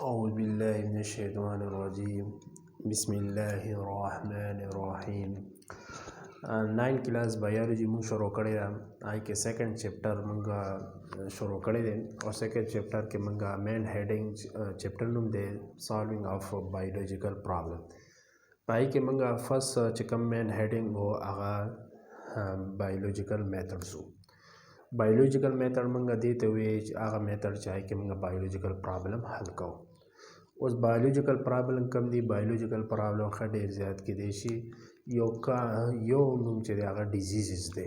أعوذ بالله من الشیطان الرجیم بسم الله الرحمن الرحیم 9 کلاس بایولوجی مونږ شروع کړی دا آی کې سیکنډ چپټر مونږ شروع کړی دی او سیکنډ چپټر کې مونږ مین هیډینګ چپټر نوم دی سالوینګ اف بایولوجیکل پرابلم پای کې مونږ فرست چې کوم مین هیډینګ وو هغه بایولوجیکل میتھډز وو بایولوجیکل میتھډ مونږ دې ته وایي چې هغه میتھډ چې هغه کې مونږ بایولوجیکل پرابلم حل کوو اوس بایولوجیکل پرابلم کم دی بایولوجیکل پرابلم ښه ډېر زیات کیدای شي یو نوم چې دی هغه ډیزیزز دی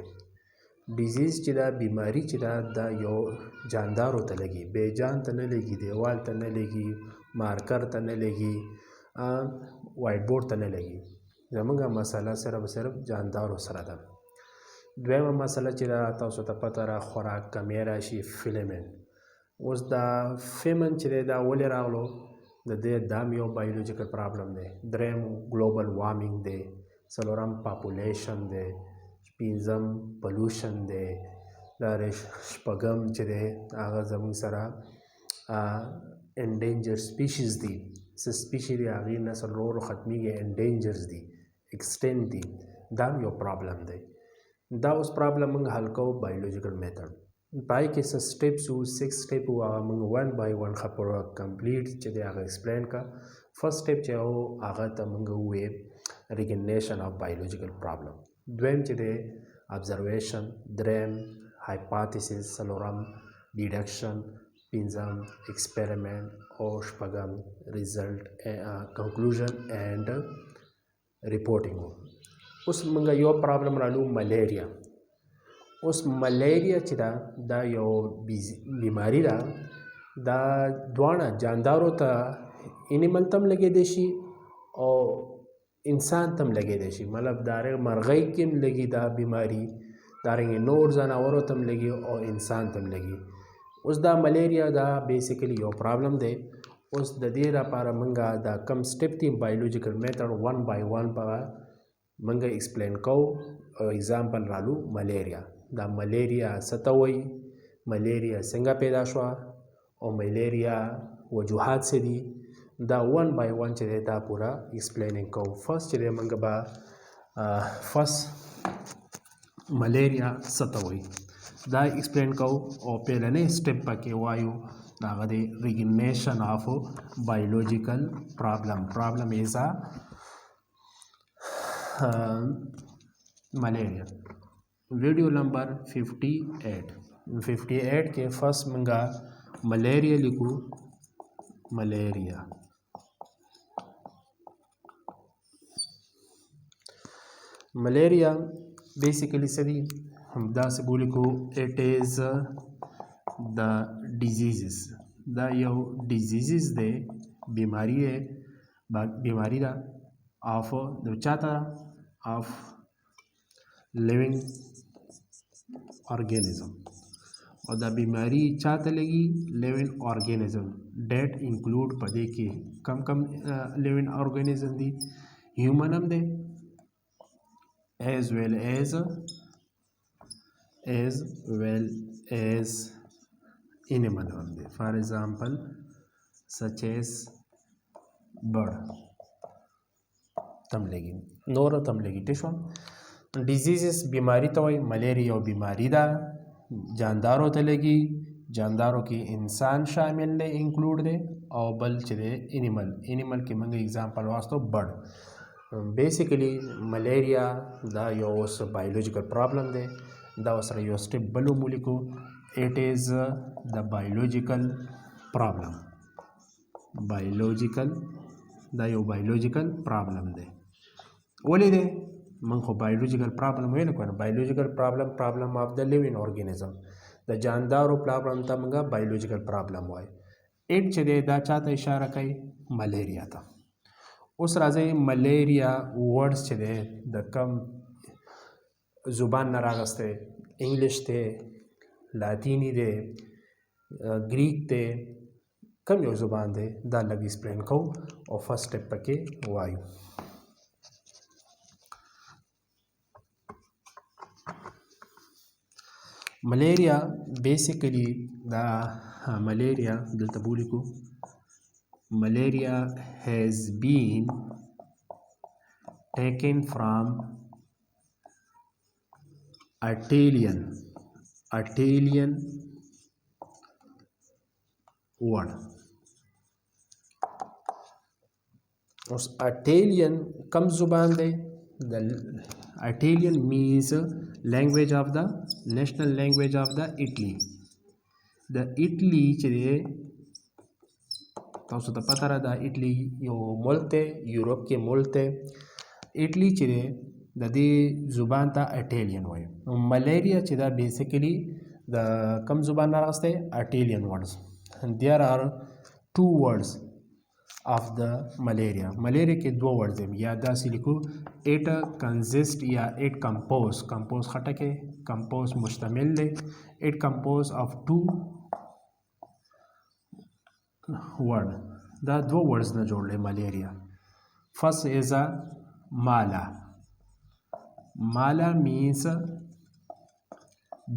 ډیزیز چې دا بیماری چې دا یو جاندارو ته لګي بې جان ته نه لګي دیوال ته نه لګي مارکر ته نه لګي وایټ بورډ ته نه لګي زموږ مسله صرف جاندارو سره ده دویمه مسله چې دا تاسو ته پته را خوراک کمی راشي فیلمنټ اوس دا فیمن چې دی دا ولې راغلو د دې دام یو بایولوجیکل پرابلم دی دریم ګلوبل وارمینګ دی څلورم پاپولیشن دی پنځم پلوشن دی دا شپږم چې دی هغه زموږ سره انډینجر سپیشیز دي څه سپیشي دی هغې نسل ورو ختمیږي انډینجرز دي ایکسټینډ دي دا یو پرابلم دی دا اوس پرابلم موږ حل کوو بایولوجیکل میتھډ پای کې څه سټیپس وو 6 سټیپ وو هغه موږ 1 بای 1 ښه پوره کمپلیټ چې دی هغه ایکسپلین کا فرست سټیپ چې وو هغه ته موږ ووایو ریکګنیشن اف بایولوجیکل پرابلم دویم چې دی ابزرویشن دریم هایپوتیسیس څلورم ډیډکشن پنځم ایکسپریمنټ او شپږم ریزلټ کنکلوژن اینڈ ریپورټینګ اوس موږ یو پرابلم رالو ملیریا اوس ملیریا چې دا یو بیماری ده دا دواړه جاندارو ته انیمل تم لګېدی شي او انسان تم لګېدی شي مطلب دارنګه مرغۍ کې هم لګي دا بیماری دارنګه نور ځناورو تم لګي او انسان تم لګي اوس دا ملیریا دا بیسیکلی یو پرابلم دی اوس د دې لپاره موږ دا کم سټیپ دي بایولوجیکل میتھډ 1 بای 1 په موږ ایکسپلین کوو اگزامپل رالو ملیریا دا ملیریا څه ته وایي ملیریا څنګه پیدا شوه او ملیریا وجوهات څه دي دا 1 بای 1 چې دی دا پوره ایکسپلینینګ کوو فرست چې دی موږ به فرست ملیریا څه ته وایي دا ایکسپلین کوو او پیلنی سټیپ پکې وایو دا هغه دی ریکګنیشن آف بایولوجیکل پرابلم از ملیریا ویڈیو نمبر 58 کے فرسٹ منگا ملیریا لکھو ملیریا بیسیکلی سری ہم دا سے بولے کو اٹ از دا ڈیزیزز دا یو ڈیزیزز دے بیماری دا آف چاہتا آف لیونگ organism اور دا بیماری چاہتا لگی لیونگ organism ڈیٹ انکلوڈ پدے کے کم لیونگ organism دی ہیومن ہم دے as well as animal ہم دے for example such as bird تم لگی نور تم لگی ٹھیک ڈیزیزز بیماری تو وایي ملیریا یو بیماری ده جاندارو ته لګي جاندارو کې انسان شامل دی انکلوډ دی او بل چې دی انیمل کې موږ اگزامپل واستو برډ بیسیکلی ملیریا دا یو اوس بایولوجیکل پرابلم دی دا سره یو سټیپ بل ولیکو اټ از د بایولوجیکل پرابلم دا یو بایولوجیکل پرابلم دی ولې دی من خو بایولوجیکل پرابلم ویل کنه بایولوجیکل پرابلم اف د لیوینګ اورګانیزم د جاندارو پرابلم ته موږ بایولوجیکل پرابلم وای اټ چې دا چاته اشاره کوي ملیریا ته اوس راځي ملیریا ورډز چې د کم زبان نه راغسته انګلیش ته لاتینی دی گریک ته کم یو زبان دی دا لږ ایکسپلین کوو او فرست سټیپ پکې وایو ملیریا بیسیکلی دا ملیریا دلته بولیکو malaria has been taken from Italian word. उस Italian कम जुबान दे the Italian means language of the national language of the Italy. the Italy چې تاسو ته پته را ده اټلی یو ملک دی یورپ کې ملک دی اټلی چې د دې زبان ته اټیلین وایي ملیریا چې دا بیسیکلی د کم زبان نه راغستی اټیلین ورډز there are two words of the malaria کې دوه ورډز دي یا داسې لیکو it consist یا it compose خټکه compose مشتمل دی it compose of two word دا دو words نه جوړ لې ملیریا first is a mala means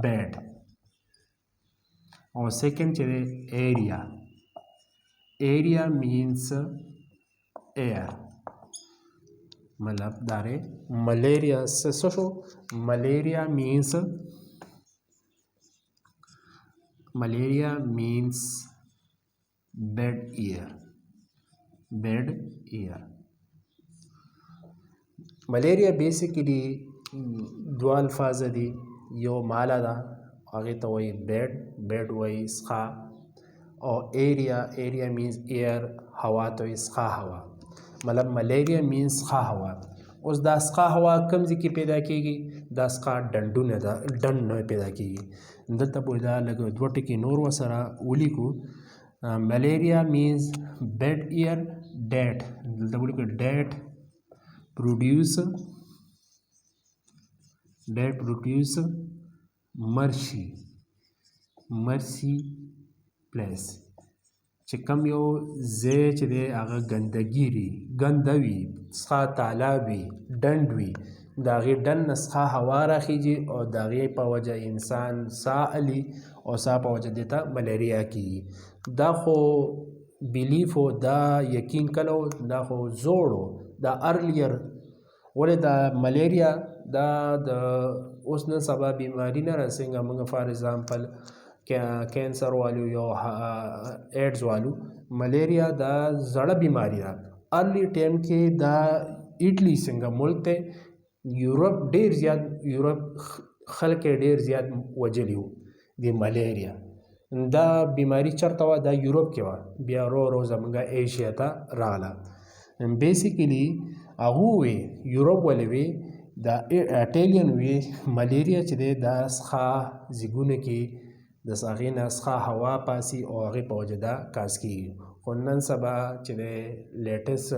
bed or second چې area means air مطلب داره ملیریا څه شو ملیریا means bed ear ملیریا بیسیکلی دو الفاظ دي یو مالا ده هغې ته وایي بیډ وایي څښا او ایریا مینز ایر هوا ته وایي څښا هوا مطلب ملیریا مینز څښا هوا اوس دا څښا هوا کوم ځای کې پیدا کیږي دا څښا ډنډ نه پیدا کیږي دلته به دا لږ دوه ټکي نور ورسره ولیکو malaria means bed ear dat دلته ولیکو dat produce mercy place چې کوم یو ځای چې دی هغه ګنده وي څښا تالاب وي ډنډ وي د هغې ډنډ نه څښا هوا راخیږي او د هغې په وجه انسان ساه الي او ساه په وجه دې ته ملیریا کیږي دا خو بیلیف و دا یقین کلو دا خو زوړو دا ارلیر ولې دا ملیریا دا د اوس نن سبا بیماری نه رسېږي موږ فار ایگزامپل کینسر والو یا ایډز والو ملیریا دا زړه بیماری ده ارلی ټایم کې دا اټلی څنګه ملک دی یورپ خلک ډېر زیات وجلی وو د ملیریا دا بیماری چرته وه دا یورپ کې وه بیا ورو زموږ ایشیا ته راغله بیسیکلی هغه وی یورپ ولې وی دا اټیلین وی ملیریا چې دی دا څښا زیږونه کې د هغې نه څښا هوا پاسي او هغې په وجه دا کاز کېږي خو نن سبا چې دی لیټسټ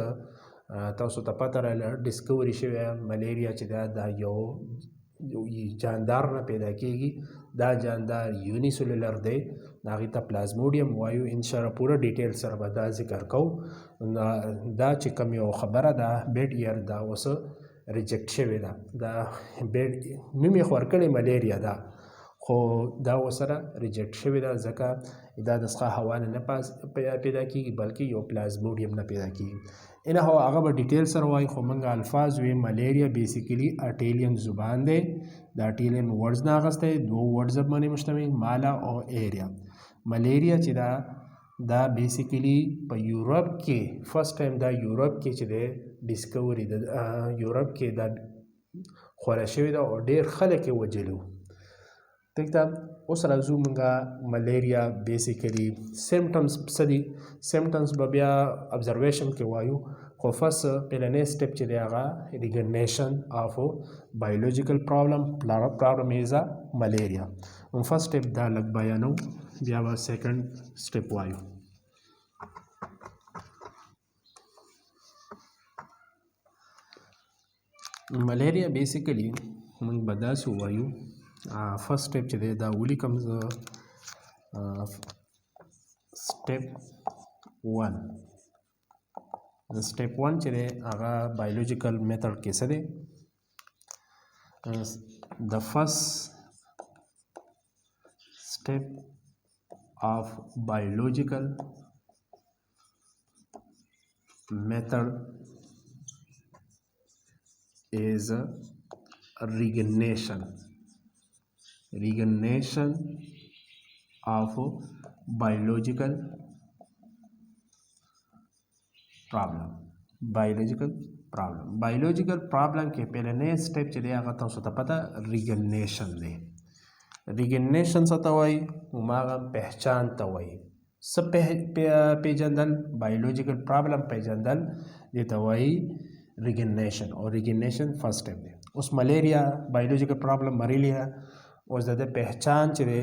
تاسو ته پته راغله ډسکوري شوې ملیریا چې دا یو جاندار نه پیدا کېږي دا جاندار یونیسلولر دی هغې ته پلازموډیم وایو انشاءالله پوره ډیټیل سره به دا ذکر کوو دا چې کوم یو خبره ده بیډ ایر دا اوس ریجکټ شوې ده دا بیډ نوم یې خو ورکړی ملیریا ده خو دا ورسره ریجکټ شوې ده ځکه دا د څښا هوا نه پیدا کېږي بلکې یو پلازموډیم نه پیدا کېږي انه هغه به ډیټیل سره وایي خو موږ الفاظ وی ملیریا بیسیکلی اټیلین زبان دی د اټیلین ورډز نه اخیستی دوه ورډز باندې مشتمل مالا او ایریا ملیریا چې دا بیسیکلی په یورپ کې فرست ټایم دا یورپ کې چې دی ډسکوري د یورپ کې دا خوره شوې ده او ډېر خلک یې وجلي وو ٹھیک ده اوس راځو مونږه ملیریا بیسیکلی سیمټمز څه دي سیمټمز به بیا ابزرویشن کې وایو خو فرست پهلنی سټپ چې دی هغه ریکګنیشن آف بایولوژیکل پرابلم ایز ملیریا فرست سټپ دا لږ بیانو بیا به سیکنډ سټپ وایو ملیریا بیسیکلی موږ به داسې ووایو فرست سټپ چې دی دا ولیکم زه سټپ 1 سټپ 1 چې دی هغه بایولوژیکل میتھډ کې څه دی د فرست سټپ of biological method is recognition of biological problem के पहले नए स्टेप चले आगा तاسو ته पता recognition دی recognition څه ته وایي هماغه پہچان ته وایي څه پیژندل biological problem پیژندل دې ته وایي recognition او recognition first step دی اوس ملیریا biological problem مریلیا اوس د پہچان چې دی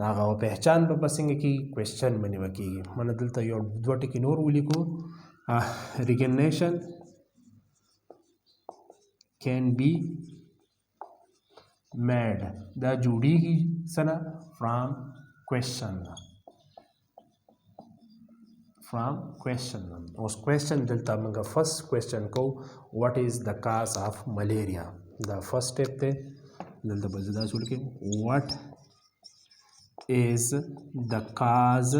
هغه پہچان په بسنګ کې کوېسچن باندې وکیږي من دلته یو دوه ټکي نور ولیکو recognition can be made دا جوړیږي سره from question اوس question دلته موږ first question کو what is the cause of malaria دا first step ته دلته به دا څه لیکم what is the cause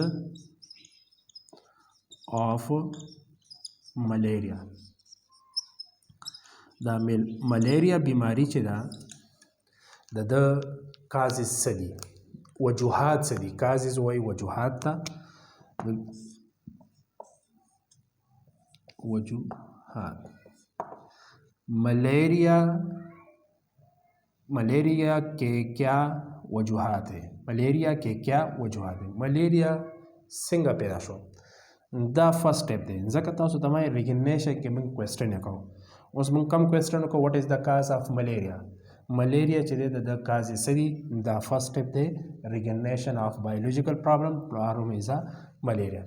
of malaria دا ملیریا بیماری چې ده د کازز څه دي وجوهات څه دي کازز وایي وجوهات ته وجوهات ملیریا के क्या वजूहात है मलेरिया के क्या वजूहात है मलेरिया څنګه پیدا شو دا فرست سټپ دی ځکه تاسو ته ما ریکګنیشن کې موږ کوېسچن وکړو اوس موږ کم کوېسچن وکړو واټ از د کاز اف ملیریا ملیریا چې دی د کاز یې څه دي دا فرست سټپ دی ریکګنیشن اف بایولوژیکل پرابلم از ملیریا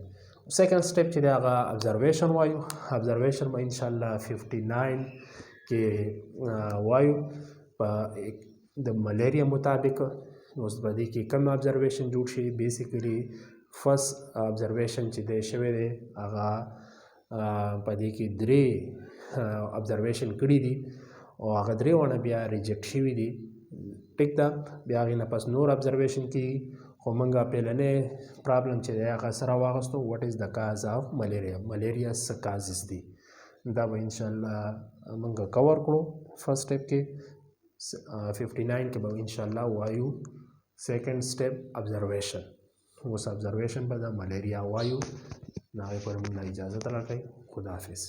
سیکنډ سټپ چې دی هغه ابزرویشن وایو ابزرویشن به انشاءالله 59 کې وایو په د ملیریا مطابق اوس به دې کې کم ابزرویشن جوړ شي بیسیکلی فرست ابزرویشن چې دی شوی دی هغه په دې کې درې ابزرویشن کړي دي او هغه درې ونه بیا ریجیکټ شوي دي ټیک ده بیا هغې نه پس نور ابزرویشن کېږي خو موږ پیلنی پرابلم چې دی هغه سره واخیستو واټ از د کاز آف ملیریا څه کازز دي دا به انشاءالله موږ کور کړو فرست سټپ کې 59 کې به انشاءالله وایو سیکنډ سټپ ابزرویشن اوس ابزرویشن به د ملیریا وایو د هغې پورې موږ اجازت راکوئ خدا حافظ